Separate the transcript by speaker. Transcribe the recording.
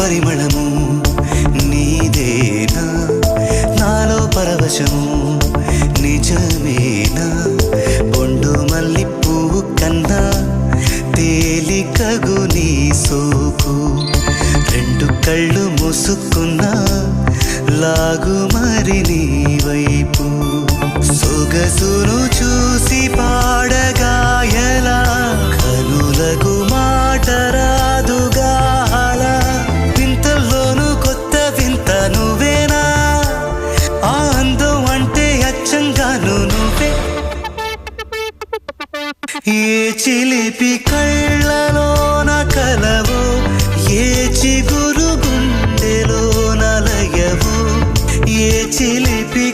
Speaker 1: పరిమళము నీదేనా నాలో పరవశము నిజమేనా బొండు మల్లి పువ్వు కన్నా తేలికగు నీ సోకు రెండు కళ్ళు మూసుకున్నా లాగు మరి నీ వైపు సొగసును చూసి పాడగాయలా కనులకు మాట రాదుగా అలా వింతల్లోనూ కొత్త వింత నువ్వేనా ఆ అందం అంటే అచ్చంగాను నువ్వే ఏ చిలిపి కళ్ళలోన కలవో ఏ చిగురు గుండెలో నలయవో ఏ చిలిపి